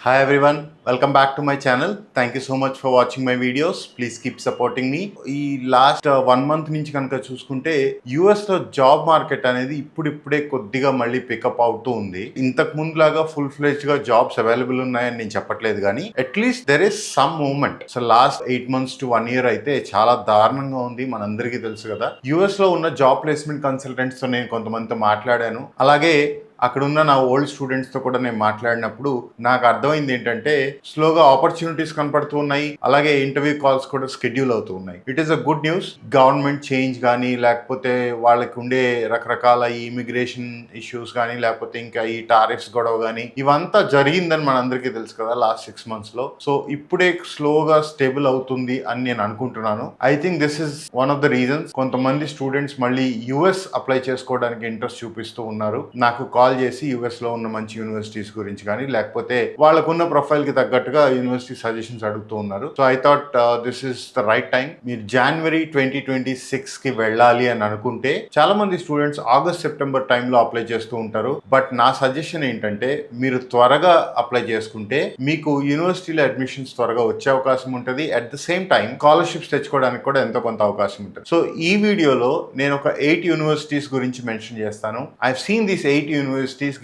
Hi everyone, welcome back to my channel. Thank you so much for watching my videos. Please keep supporting me. ఈ last 1 month నుంచి కనుక చూసుకుంటే యుఎస్లో job market అనేది ఇప్పుడిప్పుడే కొద్దిగా మళ్ళీ పికప్ అవుతూ ఉంది. ఇంతకు ముందు లాగా ఫుల్ ఫ్లెడ్జ్ గా జాబ్స్ అవైలబుల్ ఉన్నాయని నేను చెప్పట్లేదు, కానీ at least there is some movement. So last 8 months to 1 year అయితే చాలా దారుణంగా ఉంది, మనందరికీ తెలుసు కదా. యుఎస్ లో ఉన్న జాబ్ ప్లేస్మెంట్ కన్సల్టెంట్స్ తో నేను కొంతమందితో మాట్లాడాను. అలాగే అక్కడ ఉన్న నా ఓల్డ్ స్టూడెంట్స్తో కూడా నేను మాట్లాడినప్పుడు నాకు అర్థమైంది ఏంటంటే స్లోగా ఆపర్చునిటీస్ కనపడుతూ ఉన్నాయి, అలాగే ఇంటర్వ్యూ కాల్స్ కూడా షెడ్యూల్ అవుతూ ఉన్నాయి. It is a good news. Government change కానీ, లేకపోతే వాళ్ళకి ఉండే రకరకాల ఈ ఇమిగ్రేషన్ ఇష్యూస్ కానీ, లేకపోతే ఇంకా ఈ టారిఫ్స్ గొడవ కానీ, ఇవంతా జరిగిందని మనందరికీ తెలుసు కదా లాస్ట్ 6 months లో. సో ఇప్పుడే స్లోగా స్టేబుల్ అవుతుంది అని నేను అనుకుంటున్నాను. I think this is one of the reasons. కొంతమంది స్టూడెంట్స్ మళ్ళీ యుఎస్ అప్లై చేసుకోవడానికి ఇంట్రెస్ట్ చూపిస్తూ ఉన్నారు. నాకు కాల్ చేసి యుఎస్ లో ఉన్న మంచి యూనివర్సిటీస్ గురించి కానీ, లేకపోతే వాళ్ళకున్న ప్రొఫైల్ కి తగ్గట్టుగా యూనివర్సిటీ సజెషన్స్ అడుగుతూ ఉన్నారు. So I thought this is the right time. మీరు January 2026 కి వెళ్ళాలి అని అనుకుంటే చాలా మంది స్టూడెంట్స్ ఆగస్ట్ సెప్టెంబర్ టైంలో అప్లై చేస్తూ ఉంటారు. బట్ నా సజెషన్ ఏంటంటే మీరు త్వరగా అప్లై చేసుకుంటే మీకు యూనివర్సిటీలో అడ్మిషన్స్ త్వరగా వచ్చే అవకాశం ఉంటుంది. At the same time scholarships తెచ్చుకోవడానికి కూడా ఎంతో కొంత అవకాశం ఉంటుంది. సో ఈ వీడియోలో నేను ఒక 8 యూనివర్సిటీస్ గురించి మెన్షన్ చేస్తాను. I seen these 8 universities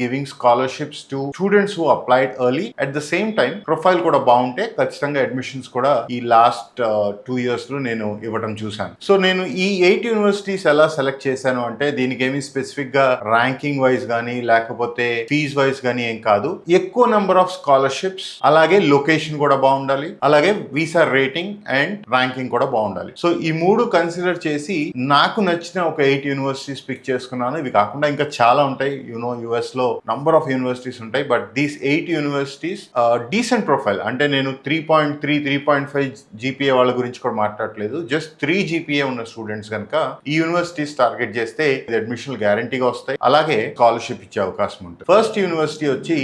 giving scholarships to students who applied early. At the same time profile కూడా బాగుంటే ఖచ్చితంగా అడ్మిషన్స్ కూడా ఈ లాస్ట్ 2 years లో నేను ఇవ్వడం చూశాను. సో నేను ఈ 8 యూనివర్సిటీస్ ఎలా సెలెక్ట్ చేశాను అంటే దీనికి ఏమి స్పెసిఫిక్ గా ర్యాంకింగ్ వైజ్ కానీ, లేకపోతే ఫీజ్ వైజ్ కానీ ఏం కాదు. ఎక్కువ నెంబర్ ఆఫ్ స్కాలర్షిప్స్, అలాగే లొకేషన్ కూడా బాగుండాలి, అలాగే వీసా రేటింగ్ అండ్ ర్యాంకింగ్ కూడా బాగుండాలి. సో ఈ మూడు కన్సిడర్ చేసి నాకు నచ్చిన ఒక 8 యూనివర్సిటీస్ పిక్ చేసుకున్నాను. ఇవి కాకుండా ఇంకా చాలా ఉంటాయి. యుఎస్ లో నంబర్ ఆఫ్ యూనివర్సిటీస్ ఉంటాయి. But these 8 universities decent profile. అంటే నేను 3.3, 3.5 జీపీఏ వాళ్ళ గురించి కూడా మాట్లాడలేదు. జస్ట్ 3 జీపీఏ ఉన్న స్టూడెంట్స్ కనుక ఈ యూనివర్సిటీస్ టార్గెట్ చేస్తే అడ్మిషన్ గ్యారంటీగా వస్తాయి, అలాగే స్కాలర్షిప్ ఇచ్చే అవకాశం ఉంటుంది. ఫస్ట్ యూనివర్సిటీ వచ్చి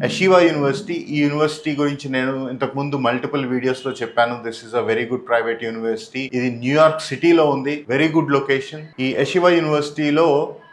యషివా యూనివర్సిటీ. ఈ యూనివర్సిటీ గురించి నేను ఇంతకు ముందు మల్టిపుల్ వీడియోస్ లో చెప్పాను. This is a very good private university. ఇది న్యూయార్క్ సిటీలో ఉంది. Very good location. ఈ యషివా యూనివర్సిటీలో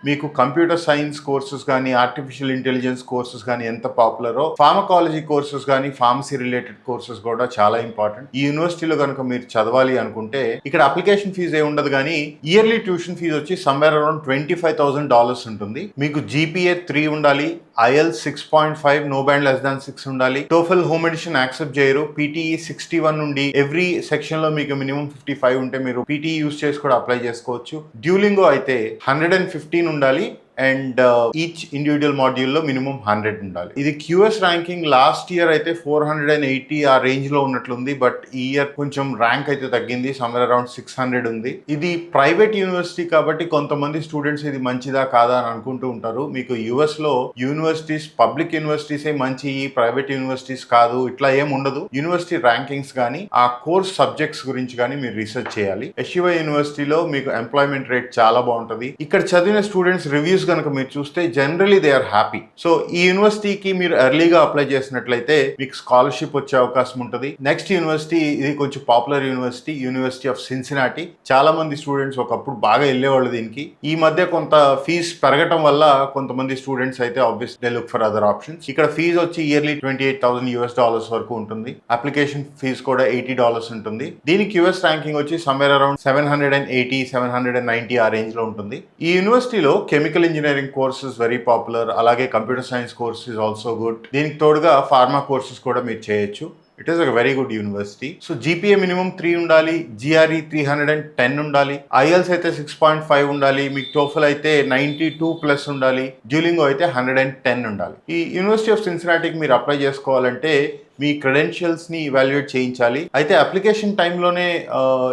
మీకు కంప్యూటర్ సైన్స్ కోర్సెస్ కానీ, ఆర్టిఫిషియల్ ఇంటెలిజెన్స్ కోర్సెస్ కానీ ఎంత పాపులరో, ఫార్మకాలజీ కోర్సెస్ కానీ, ఫార్మసీ రిలేటెడ్ కోర్సెస్ కూడా చాలా ఇంపార్టెంట్. ఈ యూనివర్సిటీలో కనుక మీరు చదవాలి అనుకుంటే ఇక్కడ అప్లికేషన్ ఫీజు ఏ ఉండదు, కానీ ఇయర్లీ ట్యూషన్ ఫీజు వచ్చి సమ్వేర్ అరౌండ్ $25,000 ఉంటుంది. మీకు జీపీఏ 3 ఉండాలి, IELTS 6.5, no band less than 6 ఉండాలి. టోఫెల్ హోమ్ ఎడిషన్ యాక్సెప్ట్ చేయరు. పీటీఈ 61 నుండి ఎవ్రీ సెక్షన్ లో మీకు మినిమం 55 ఉంటే మీరు పీటీఈ యూస్ చేసి కూడా అప్లై చేసుకోవచ్చు. డ్యూలింగో అయితే 115 ఉండాలి అండ్ ఈచ్ ఇండివిజువల్ మాడ్యూల్ లో మినిమం 100 ఉండాలి. ఇది క్యూఎస్ ర్యాంకింగ్ లాస్ట్ ఇయర్ అయితే 480 ఆ రేంజ్ లో ఉన్నట్లుంది. బట్ ఈ ఇయర్ కొంచెం ర్యాంక్ అయితే తగ్గింది, సమ్వేర్ అరౌండ్ 600 ఉంది. ఇది ప్రైవేట్ యూనివర్సిటీ కాబట్టి కొంతమంది స్టూడెంట్స్ ఇది మంచిదా కాదా అని అనుకుంటూ ఉంటారు. మీకు యుఎస్ లో యూనివర్సిటీస్, పబ్లిక్ యూనివర్సిటీస్ మంచి, ప్రైవేట్ యూనివర్సిటీస్ కాదు, ఇట్లా ఏం ఉండదు. యూనివర్సిటీ ర్యాంకింగ్స్ కానీ, ఆ కోర్స్ సబ్జెక్ట్స్ గురించి కానీ మీరు రీసెర్చ్ చేయాలి. యషివా యూనివర్సిటీలో మీకు ఎంప్లాయ్మెంట్ రేట్ చాలా బాగుంటుంది. ఇక్కడ చదివిన స్టూడెంట్స్ రివ్యూస్ కనుక మీరు చూస్తే generally they are happy. So ఈ యూనివర్సిటీకి మీరు ఎర్లీగా అప్లై చేసినట్లయితే మీకు స్కాలర్షిప్ వచ్చే అవకాశం ఉంటుంది. నెక్స్ట్ యూనివర్సిటీ, ఇది కొంచెం popular university, university of Cincinnati. చాలా మంది స్టూడెంట్స్ ఒకప్పుడు బాగా వెళ్ళేవాళ్ళు దీనికి. ఈ మధ్య కొంత ఫీజు పెరగటం వల్ల కొంతమంది స్టూడెంట్స్ అయితే obviously look for other options. ఇక్కడ ఫీజు వచ్చి ఇయర్లీ $28,000 వరకు ఉంటుంది. అప్లికేషన్ ఫీజు కూడా $80 ఉంటుంది. దీనికి యుఎస్ ర్యాంకింగ్ వచ్చి సమ్వేర్ అరౌండ్ 780, 790 ఆ రేంజ్ లో ఉంటుంది. ఈ యూనివర్సిటీలో chemical engineering courses very popular, అలాగే computer science course is also good. దీనికి తోడుగా ఫార్మా కోర్సెస్ కూడా మీరు చేయొచ్చు. It is a very good university. So GPA minimum 3 ఉండాలి, జిఆర్ఈ 310 ఉండాలి, ఐఎల్స్ అయితే 6.5 ఉండాలి, మీకు టోఫెల్ అయితే 92+ ఉండాలి, డ్యూలింగో అయితే 110 ఉండాలి. ఈ యూనివర్సిటీ ఆఫ్ సిన్సినాటికి మీరు అప్లై చేసుకోవాలంటే మీ క్రెడెన్షియల్స్ ని ఇవాల్యుయేట్ చేయించాలి. అయితే అప్లికేషన్ టైంలోనే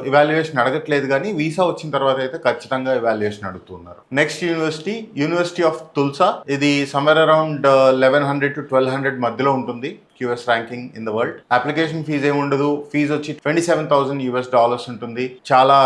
ఇవాల్యుయేషన్ అడగట్లేదు, కానీ వీసా వచ్చిన తర్వాత అయితే ఖచ్చితంగా ఇవాల్యుయేషన్ అడుగుతున్నారు. Next university, university of Tulsa. ఇది సమ్వేర్ అరౌండ్ 1100 to 1200 మధ్యలో ఉంటుంది QS ranking in the world. Application fees ఏమి ఉండదు. ఫీజు వచ్చి $27,000 ఉంటుంది. చాలా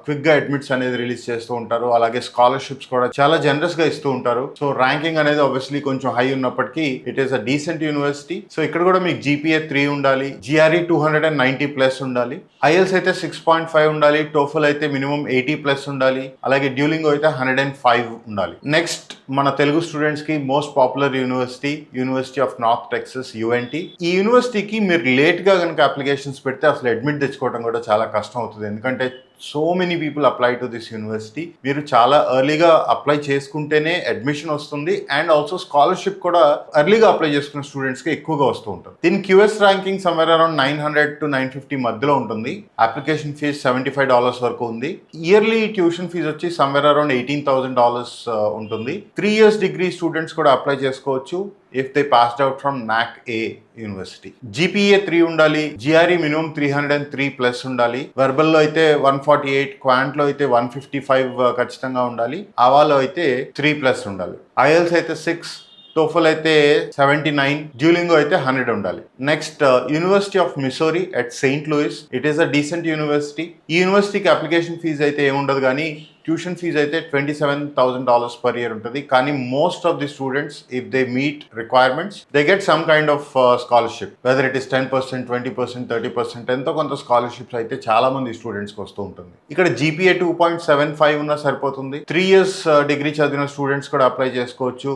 క్విక్ గా అడ్మిట్స్ అనేది రిలీజ్ చేస్తూ ఉంటారు. అలాగే స్కాలర్షిప్స్ కూడా చాలా జనరస్ గా ఇస్తూ ఉంటారు. సో ర్యాంకింగ్ అనేది ఆబ్వియస్లీ కొంచెం హై ఉన్నప్పటికీ it is a decent university. So ఇక్కడ కూడా మీకు జీపీఏ 3 ఉండాలి, జిఆర్ఈ 290 ప్లస్ ఉండాలి, ఐఎల్స్ అయితే 6.5 ఉండాలి, టోఫల్ అయితే మినిమం 80 ప్లస్ ఉండాలి, అలాగే డ్యూలింగో అయితే 105 ఉండాలి. నెక్స్ట్ మన తెలుగు స్టూడెంట్స్ కి most popular university of North Texas UNT. ఈ యూనివర్సిటీకి మీరు లేట్ గా కనుక అప్లికేషన్స్ పెడితే అసలు అడ్మిట్ తెచ్చుకోవడం కూడా చాలా కష్టం అవుతుంది. ఎందుకంటే so many people apply to this university. మీరు చాలా ఎర్లీగా అప్లై చేసుకుంటేనే అడ్మిషన్ వస్తుంది అండ్ ఆల్సో స్కాలర్షిప్ కూడా ఎర్లీగా అప్లై చేసుకున్న స్టూడెంట్స్ కి ఎక్కువగా వస్తూ ఉంటుంది. దీని QS ranking somewhere around 900 to 950 మధ్యలో ఉంటుంది. అప్లికేషన్ ఫీజ్ $75 వరకు ఉంది. ఇయర్లీ ట్యూషన్ ఫీజ్ వచ్చి సమ్వేర్ అరౌండ్ $18,000 ఉంటుంది. 3 years డిగ్రీ స్టూడెంట్స్ కూడా అప్లై చేసుకోవచ్చు if they passed out from NAC A university. GPA 3 ఉండాలి, జిఆర్ఈ మినిమం 303 ప్లస్ ఉండాలి, వెర్బల్లో అయితే 148, క్వాంట్లో అయితే 155 ఖచ్చితంగా ఉండాలి, ఆవాలో అయితే 3 ప్లస్ ఉండాలి, ఐఎల్స్ అయితే 6, టోఫల్ అయితే 79, డ్యూలింగో అయితే 100 ఉండాలి. Next university of Missouri at Saint Louis. It is a decent university. ఈ యూనివర్సిటీకి అప్లికేషన్ ఫీజు అయితే ఏముండదు, కానీ ట్యూషన్ ఫీజ్ అయితే $27,000 per year ఉంటుంది. కానీ most of the students if they meet requirements they get some kind of scholarship, whether it is 10%, 20%, 30%, ఎంతో కొంత స్కాలర్షిప్స్ అయితే చాలా మంది స్టూడెంట్స్కి వస్తూ ఉంటుంది. ఇక్కడ జీపీఏ 2.75 ఉన్నా సరిపోతుంది. 3 years డిగ్రీ చదివిన స్టూడెంట్స్ కూడా అప్లై చేసుకోవచ్చు.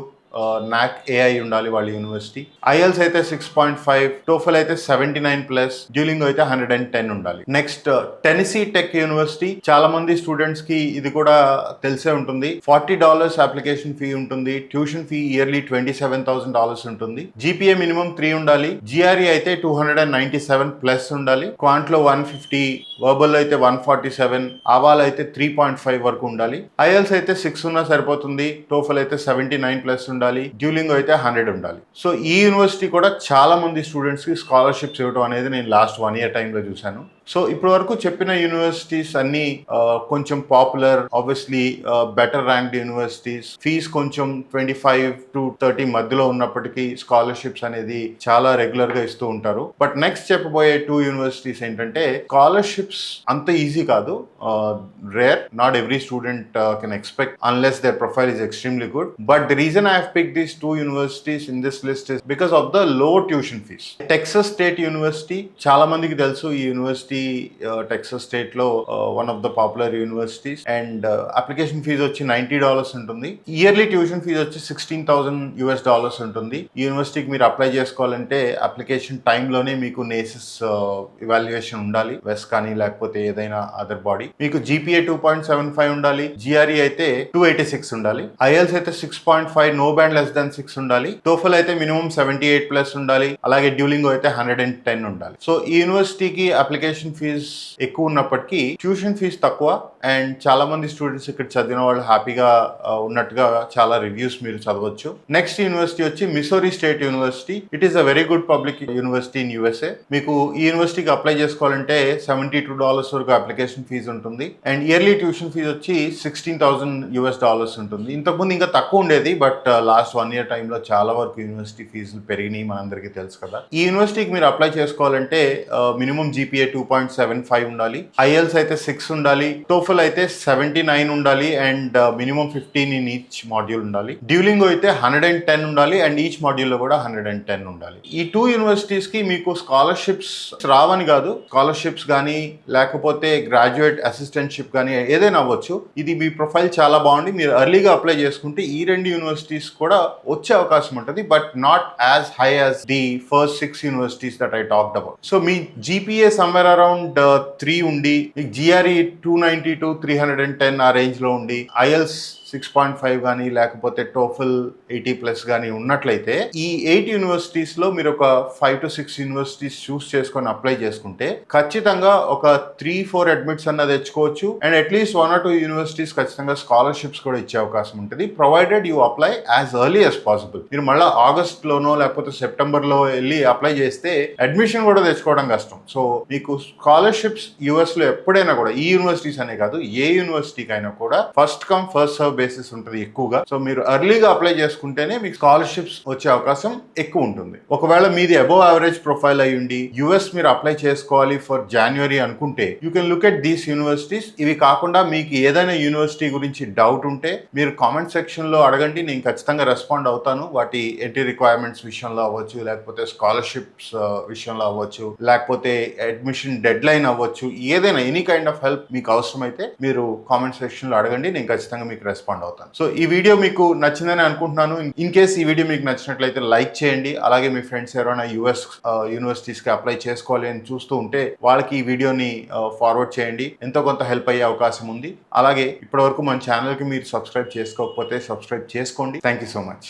నాక్ ఏఐ ఉండాలి వాళ్ళ యూనివర్సిటీ. ఐఎల్స్ అయితే 6.5, టోఫల్ అయితే 79 ప్లస్, డ్యూలింగో అయితే 110 ఉండాలి. Next Tennessee Tech university. చాలా మంది స్టూడెంట్స్ కి ఇది కూడా తెలిసే ఉంటుంది. $40 అప్లికేషన్ ఫీ ఉంటుంది. ట్యూషన్ ఫీ ఇయర్లీ $27,000 ఉంటుంది. జీపీఏ మినిమం 3 ఉండాలి. జిఆర్ఈ అయితే 297 ప్లస్ ఉండాలి. క్వాంట్లో 150, వర్బల్ అయితే 147, ఆవాల్ అయితే 3.5 వరకు ఉండాలి. ఐఎల్స్ అయితే 6 ఉన్నా సరిపోతుంది. టోఫల్ అయితే 79 ప్లస్ ఉండాలి. డ్యూలింగో అయితే 100 ఉండాలి. సో ఈ యూనివర్సిటీ కూడా చాలా మంది స్టూడెంట్స్ కి స్కాలర్షిప్స్ ఇవ్వడం అనేది నేను లాస్ట్ 1 year టైంలో చూశాను. సో ఇప్పటి వరకు చెప్పిన యూనివర్సిటీస్ అన్ని కొంచెం popular, obviously better ranked universities. Fees కొంచెం 25 to 30 మధ్యలో ఉన్నప్పటికీ స్కాలర్షిప్స్ అనేది చాలా రెగ్యులర్ గా ఇస్తూ ఉంటారు. బట్ నెక్స్ట్ చెప్పబోయే 2 యూనివర్సిటీస్ ఏంటంటే స్కాలర్షిప్స్ అంత ఈజీ కాదు, rare. Not every student can expect unless their profile is extremely good. But the reason I have picked these 2 universities in this list is because of the low tuition fees. Texas State University, చాలా మందికి తెలుసు ఈ university Texas state లో one of the popular universities. And application fees వచ్చి $90 ఉంటుంది. Yearly tuition fees వచ్చి $16,000 ఉంటుంది. ఈ యూనివర్సిటీకి మీరు అప్లై చేసుకోవాలంటే అప్లికేషన్ టైంలోనే మీకు నేసిస్ ఇవాల్యుయేషన్ ఉండాలి, వెస్ కానీ లేకపోతే ఏదైనా అదర్ బాడీ. మీకు జీపీఏ 2.75 ఉండాలి. జిఆర్ఈ అయితే 286 ఉండాలి. ఐఎల్స్ అయితే 6.5, నో బ్యాండ్ లెస్ దాన్ 6 ఉండాలి. టోఫల్ అయితే మినిమం 78 ప్లస్ ఉండాలి. అలాగే డ్యూలింగో అయితే 110 ఉండాలి. సో ఈ యూనివర్సిటీకి అప్లికేషన్ ఫీజ్ ఎక్కువ ఉన్నప్పటికీ ట్యూషన్ ఫీజ్ తక్కువ. అండ్ చాలా మంది స్టూడెంట్స్ ఇక్కడ చదివిన వాళ్ళు హ్యాపీగా ఉన్నట్టుగా చాలా రివ్యూస్ మీరు చదవచ్చు. నెక్స్ట్ యూనివర్సిటీ వచ్చి Missouri state university. It is a very good public university in USA. మీకు ఈ యూనివర్సిటీకి అప్లై చేసుకోవాలంటే $72 వరకు అప్లికేషన్ ఫీజు ఉంటుంది. అండ్ ఇయర్లీ ట్యూషన్ ఫీజు వచ్చి $16,000 ఉంటుంది. ఇంతకుముందు ఇంకా తక్కువ ఉండేది, బట్ లాస్ట్ 1 year టైంలో చాలా వరకు యూనివర్సిటీ ఫీజులు పెరిగినాయి, మనందరికీ తెలుసు కదా. ఈ యూనివర్సిటీకి మీరు అప్లై చేసుకోవాలంటే మినిమం జీపీఏ 2.75 ఉండాలి. ఐఎల్స్ అయితే 6 ఉండాలి. టోఫల్ అయితే 79 ఉండాలి. And minimum 15 in each module ఉండాలి. డ్యూలింగో అయితే 110 ఉండాలి. అండ్ ఈచ్ మాడ్యూల్ లో కూడా 110 ఉండాలి. ఈ 2 యూనివర్సిటీస్ కి మీకు స్కాలర్షిప్స్ రావని కాదు, స్కాలర్షిప్స్ కానీ లేకపోతే గ్రాడ్యుయేట్ అసిస్టెంట్షిప్ కానీ ఏదైనా అవ్వచ్చు. ఇది మీ ప్రొఫైల్ చాలా బాగుంది, మీరు ఎర్లీగా అప్లై చేసుకుంటే ఈ 2 యూనివర్సిటీస్ కూడా వచ్చే అవకాశం ఉంటుంది. But not as high as the first 6 universities that I talked about. So me GPA somewhere around 3 ఉండి, జిఆర్ఈ 290 to 310 ఆ రేంజ్ లో ఉండి, ఐఎల్స్ 6.5 కానీ లేకపోతే టోఫల్ 80 ప్లస్ కానీ ఉన్నట్లయితే ఈ 8 యూనివర్సిటీస్ లో మీరు ఒక 5 to 6 యూనివర్సిటీస్ చూస్ చేసుకొని అప్లై చేసుకుంటే ఖచ్చితంగా ఒక 3-4 అడ్మిట్స్ అన్న తెచ్చుకోవచ్చు. అండ్ అట్లీస్ట్ 1 or 2 యూనివర్సిటీస్ ఖచ్చితంగా స్కాలర్షిప్స్ కూడా ఇచ్చే అవకాశం ఉంటుంది, provided you apply as early as possible. మీరు మళ్ళీ ఆగస్ట్ లోనో లేకపోతే సెప్టెంబర్ లో వెళ్ళి అప్లై చేస్తే అడ్మిషన్ కూడా తెచ్చుకోవడం కష్టం. సో మీకు స్కాలర్షిప్స్ యూఎస్ లో ఎప్పుడైనా కూడా, ఈ యూనివర్సిటీస్ అనే కాదు ఏ యూనివర్సిటీకి అయినా కూడా first come first serve basis ఉంటుంది ఎక్కువగా. సో మీరు ఎర్లీగా అప్లై చేసుకుంటేనే మీకు స్కాలర్షిప్స్ వచ్చే అవకాశం ఎక్కువ ఉంటుంది. ఒకవేళ మీది అబోవ్ యావరేజ్ ప్రొఫైల్ అయి ఉండి యుఎస్ మీరు అప్లై చేసుకోవాలి ఫర్ జనవరి అనుకుంటే you can look at these universities. ఇవి కాకుండా మీకు ఏదైనా యూనివర్సిటీ గురించి డౌట్ ఉంటే మీరు కామెంట్ సెక్షన్ లో అడగండి, నేను ఖచ్చితంగా రెస్పాండ్ అవుతాను. వాటి ఎంట్రీ రిక్వైర్మెంట్స్ విషయంలో అవ్వచ్చు, లేకపోతే స్కాలర్షిప్స్ విషయంలో అవ్వచ్చు, లేకపోతే అడ్మిషన్ డెడ్ లైన్ అవ్వచ్చు, ఏదైనా ఎనీ కైండ్ ఆఫ్ హెల్ప్ మీకు అవసరమైతే మీరు కామెంట్ సెక్షన్ లో అడగండి, నేను ఖచ్చితంగా మీకు రెస్పాండ్ అవుతాను. సో ఈ వీడియో మీకు నచ్చిందని అనుకుంటున్నాను. ఇన్ కేస్ ఈ వీడియో మీకు నచ్చినట్లయితే లైక్ చేయండి. అలాగే మీ ఫ్రెండ్స్ ఎవరైనా యుఎస్ యూనివర్సిటీస్ కి అప్లై చేసుకోవాలి అని చూస్తూ ఉంటే వాళ్ళకి ఈ వీడియోని ఫార్వర్డ్ చేయండి, ఎంతో కొంత హెల్ప్ అయ్యే అవకాశం ఉంది. అలాగే ఇప్పటివరకు మన ఛానల్ కి మీరు సబ్స్క్రైబ్ చేసుకోకపోతే సబ్స్క్రైబ్ చేసుకోండి. Thank you so much.